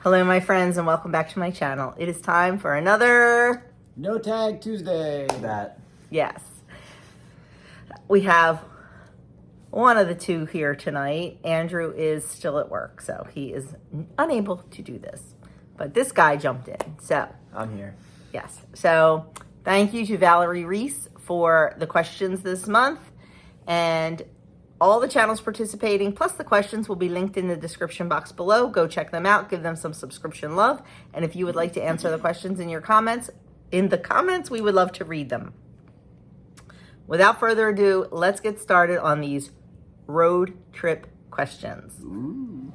Hello, my friends, and welcome back to my channel. It is time for another... No Tag Tuesday. Yes. We have one of the two here tonight. Andrew is still at work, so he is unable to do this. But this guy jumped in, so... I'm here. Yes. So, thank you to Valerie Reese for the questions this month. And all the channels participating, plus the questions, will be linked in the description box below. Go check them out. Give them some subscription love. And if you would like to answer the questions in the comments, we would love to read them. Without further ado, let's get started on these road trip questions. Ooh.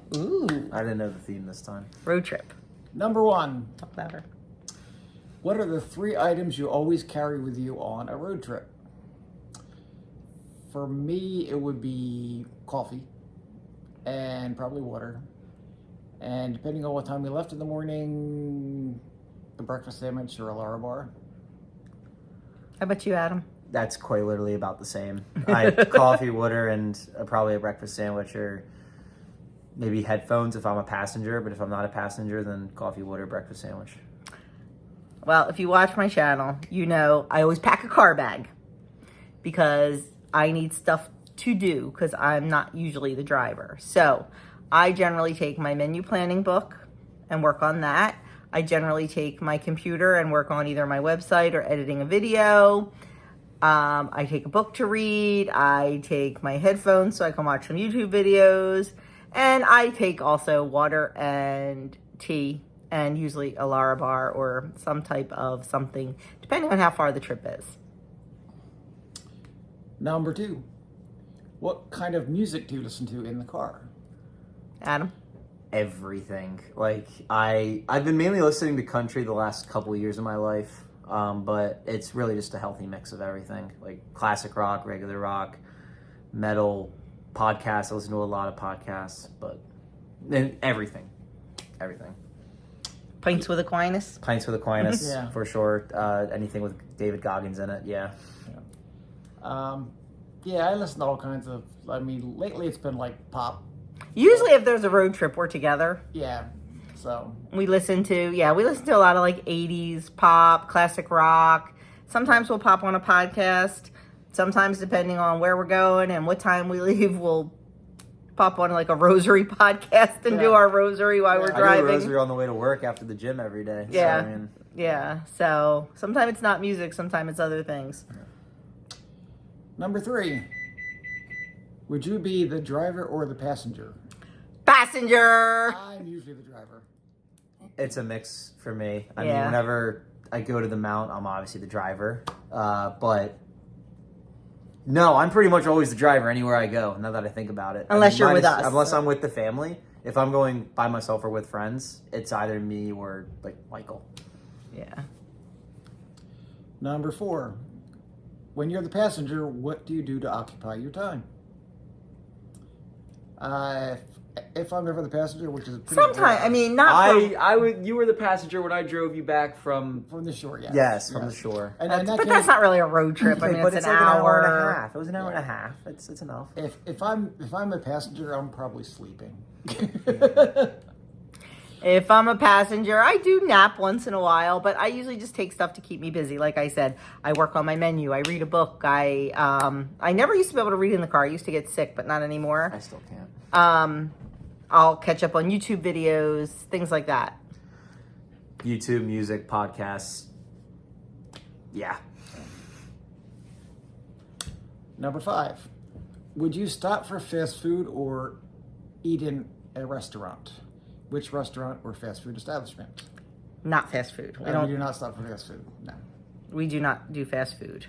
I didn't know the theme this time. Road trip. Number one. Talk louder. What are the 3 items you always carry with you on a road trip? For me, it would be coffee and probably water. And depending on what time we left in the morning, a breakfast sandwich or a Lara bar. How about you, Adam? That's quite literally about the same. Coffee, water, and probably a breakfast sandwich, or maybe headphones if I'm a passenger. But if I'm not a passenger, then coffee, water, breakfast sandwich. Well, if you watch my channel, you know I always pack a car bag because I need stuff to do because I'm not usually the driver. So I generally take my menu planning book and work on that. I generally take my computer and work on either my website or editing a video. I take a book to read. I take my headphones so I can watch some YouTube videos. And I take also water and tea and usually a Lara bar or some type of something, depending on how far the trip is. Number 2. What kind of music do you listen to in the car? Adam? Everything. Like, I've been mainly listening to country the last couple of years of my life, but it's really just a healthy mix of everything. Like classic rock, regular rock, metal, podcasts. I listen to a lot of podcasts, but everything. Pints with Aquinas? Pints with Aquinas, Yeah. for sure. Anything with David Goggins in it, yeah. Yeah, I listen to all kinds of, lately it's been like pop. Usually if there's a road trip, we're together. Yeah, so. We listen to a lot of like 80s pop, classic rock. Sometimes we'll pop on a podcast. Sometimes depending on where we're going and what time we leave, we'll pop on like a rosary podcast and do our rosary while we're driving. I do a rosary on the way to work after the gym every day. Yeah. So, Yeah. So sometimes it's not music, sometimes it's other things. Number 3. Would you be the driver or the passenger? Passenger! I'm usually the driver. It's a mix for me. I Yeah. mean, whenever I go to the mount, I'm obviously the driver. But no, I'm pretty much always the driver anywhere I go, now that I think about it. Unless you're with us. Unless I'm with the family. If I'm going by myself or with friends, it's either me or, like, Michael. Yeah. Number 4. When you're the passenger, what do you do to occupy your time? If I'm ever the passenger, which is pretty Sometimes, I mean, not from... You were the passenger when I drove you back from the shore, yes. Yes, from the shore. And that's not really a road trip. I mean, but it's it's an like hour an hour and a half. It was an hour and a half. It's enough. If I'm a passenger, I'm probably sleeping. If I'm a passenger, I do nap once in a while, but I usually just take stuff to keep me busy. Like I said, I work on my menu. I read a book. I never used to be able to read in the car. I used to get sick, but not anymore. I still can't. I'll catch up on YouTube videos, things like that. YouTube, music, podcasts. Yeah. Number 5. Would you stop for fast food or eat in a restaurant? Which restaurant or fast food establishment? Not fast food. We do not stop for fast food. No. We do not do fast food.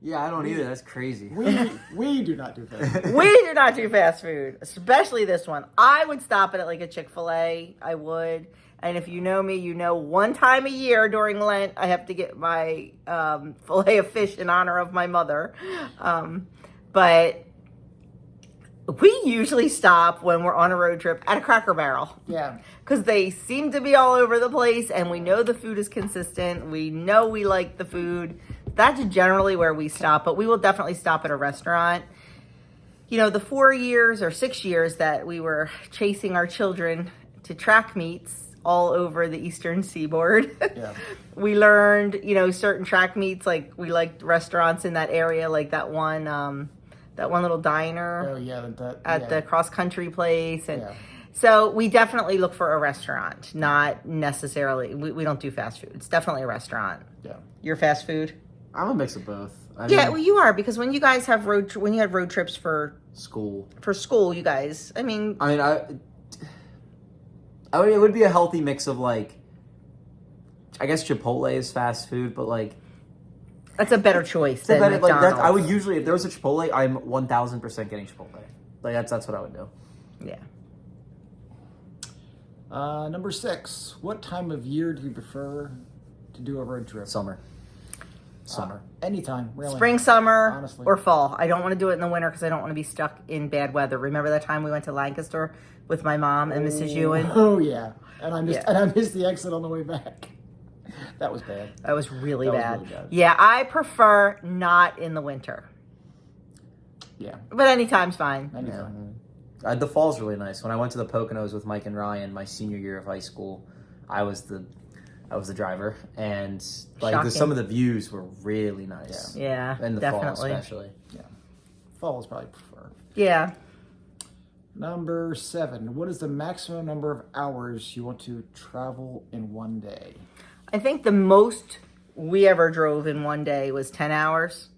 Yeah, I don't either. That's crazy. We do not do fast food. We do not do fast food, especially this one. I would stop at like a Chick-fil-A. I would. And if you know me, you know one time a year during Lent, I have to get my fillet of fish in honor of my mother. But we usually stop when we're on a road trip at a Cracker Barrel. Yeah. Because they seem to be all over the place, and we know the food is consistent. We know we like the food. That's generally where we stop, but we will definitely stop at a restaurant. the 4 years or 6 years that we were chasing our children to track meets all over the eastern seaboard, Yeah. we learned, certain track meets, like we liked restaurants in that area, like that one little diner Oh yeah, at the cross country place. And Yeah. so we definitely look for a restaurant, not necessarily, we don't do fast food. It's definitely a restaurant. Yeah. Your fast food? I'm a mix of both. Yeah, well, you are, because when you guys have when you had road trips for School. you guys, I mean, it would be a healthy mix of like, I guess Chipotle is fast food, but like, that's a better choice than like McDonald's. I would usually, if there was a Chipotle, I'm 1000% getting Chipotle. Like that's what I would do. Yeah. Number 6. What time of year do you prefer to do a road trip? Summer. Anytime, really. Spring, summer, Honestly. or fall. I don't want to do it in the winter because I don't want to be stuck in bad weather. Remember that time we went to Lancaster with my mom and Mrs. Ewan? Oh yeah, and I missed the exit on the way back. That was bad. That was really That was bad. really bad. Yeah, I prefer not in the winter, Yeah, but anytime's fine. anytime. The fall's really nice. When I went to the Poconos with Mike and Ryan, my senior year of high school, I was the driver, and like some of the views were really nice. Yeah, in the definitely. fall especially. Yeah, fall is probably preferred. Yeah. Number 7. What is the maximum number of hours you want to travel in one day? I think the most we ever drove in one day was 10 hours,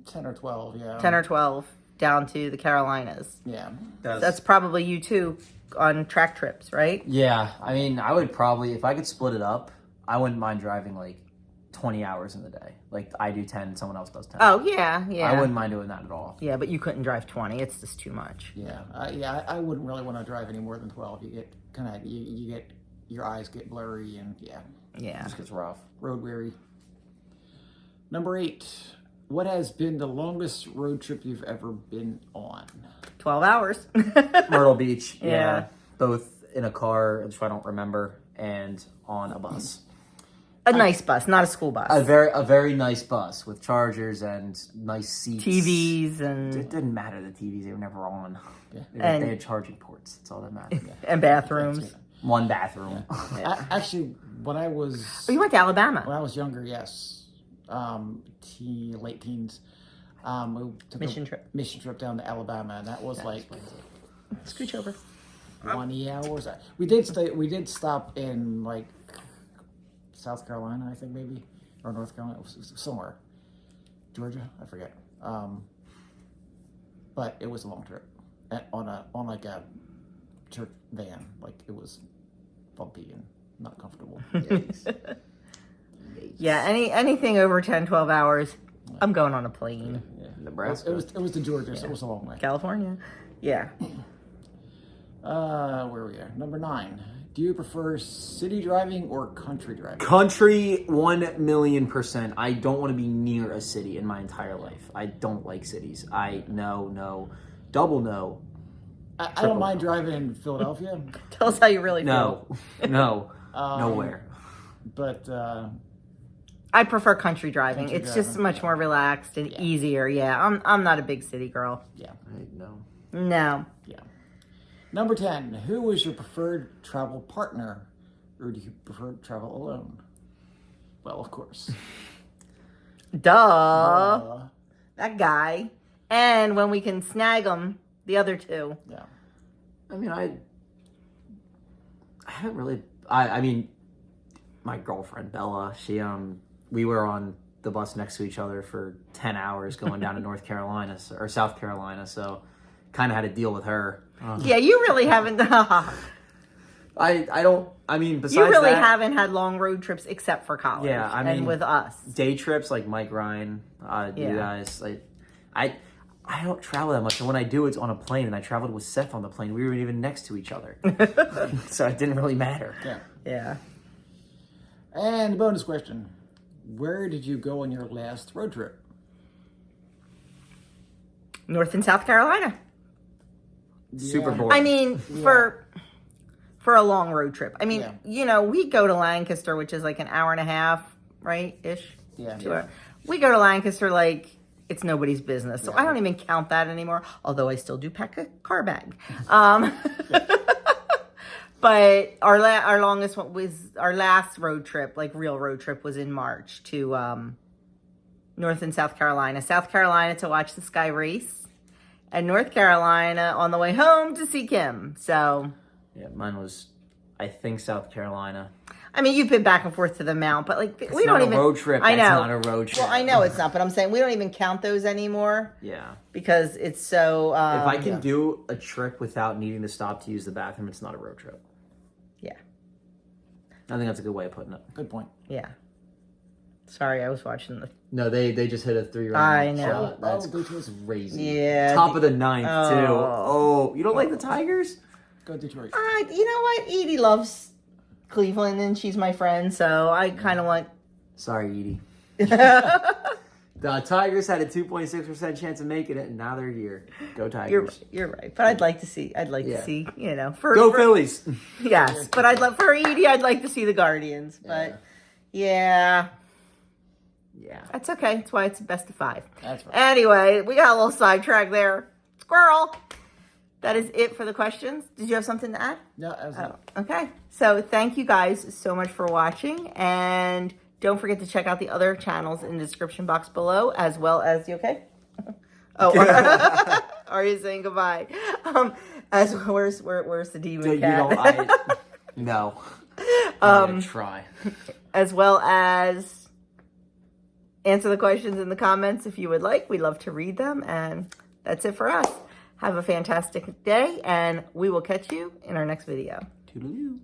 10 or 12. Yeah. 10 or 12 down to the Carolinas. Yeah. That's probably you too on track trips, right? Yeah, I mean, I would probably, if I could split it up, I wouldn't mind driving like 20 hours in the day. Like I do 10, someone else does 10. Oh, yeah, yeah. I wouldn't mind doing that at all. Yeah, but you couldn't drive 20. It's just too much. Yeah. I wouldn't really want to drive any more than 12. You get you get your eyes get blurry and Yeah. It just gets rough. road weary. Number 8. What has been the longest road trip you've ever been on? 12 hours. Myrtle Beach. Yeah. Both in a car, which I don't remember, and on a bus. A nice bus, not a school bus. A very nice bus with chargers and nice seats. TVs It and didn't matter, the TVs, they were never on. Yeah. And- They had charging ports. That's all that mattered. and bathrooms. One bathroom. Actually, when I was Oh, you went to Alabama. when I was younger, yes, late teens, we took Mission a trip. mission trip down to Alabama, and that was like Scooch over. 20 hours. We did stop in like South Carolina, I think maybe, or North Carolina, it was somewhere, Georgia, I forget. But it was a long trip on like a church van. Like it was bumpy and not comfortable. Yeah, anything over 10, 12 hours, I'm going on a plane. Nebraska. It was to Georgia, so it was a long way. California. Yeah. Where are we at? Number 9. Do you prefer city driving or country driving? Country, 1,000,000%. I don't want to be near a city in my entire life. I don't like cities. No, double no. I don't mind driving in Philadelphia, Tell us how you really feel. No, nowhere. but I prefer country driving. Country It's just driving, much more relaxed and easier. Yeah, I'm not a big city girl. yeah. No. No. Yeah. Number 10. Who is your preferred travel partner? Or do you prefer to travel alone? Well, of course. Duh. That guy. And when we can snag him, the other two. Yeah. I mean, I haven't really. I mean, my girlfriend Bella. We were on the bus next to each other for 10 hours going down to North Carolina or South Carolina, so kind of had to deal with her. Yeah, you really haven't. I don't. I mean, besides You really that, haven't had long road trips except for college. Yeah, I mean, and with us. day trips like Mike Ryan, you guys. Like, I don't travel that much, and when I do, it's on a plane. And I traveled with Seth on the plane. We were even next to each other, so it didn't really matter. Yeah. Yeah. And bonus question. Where did you go on your last road trip? North and South Carolina. Super Yeah. boring. I mean, for a long road trip. I mean, we go to Lancaster, which is like an hour and a half, right? Ish. Yeah. 2 hours. We go to Lancaster like it's nobody's business. So I don't even count that anymore, although I still do pack a car bag. But our longest one was our last road trip, like real road trip, was in March to North and South Carolina. South Carolina to watch the Sky Race, and North Carolina on the way home to see Kim. So yeah, mine was, I think, South Carolina. I mean, you've been back and forth to the Mount, but like It's we not don't even a road trip. I know. That's not a road trip. Well, I know it's not, but I'm saying we don't even count those anymore. Yeah. Because it's so. If I can do a trip without needing to stop to use the bathroom, it's not a road trip. Yeah. I think that's a good way of putting it. Good point. Yeah. Sorry, I was watching the. No, they just hit a 3-run I know. shot. That's Detroit's crazy. Yeah. Top of the ninth, too. Oh. Oh, you don't like the Tigers? Go Detroit. You know what? Edie loves Cleveland, and she's my friend, so I kind of want. Sorry, Edie. The Tigers had a 2.6% chance of making it, and now they're here. Go Tigers. You're right, but I'd like to see. Go Phillies. Yes, but for Edie, I'd like to see the Guardians. But yeah, that's okay. That's why it's a best of 5. That's right. Anyway, we got a little sidetrack there. Squirrel. That is it for the questions. Did you have something to add? No, that was it. Okay. So thank you guys so much for watching, and don't forget to check out the other channels in the description box below, as well as, you okay? Oh, are you saying goodbye? As where's the demon cat? No. I'm gonna try. As well as answer the questions in the comments if you would like. We love to read them, and that's it for us. Have a fantastic day, and we will catch you in our next video. Toodaloo.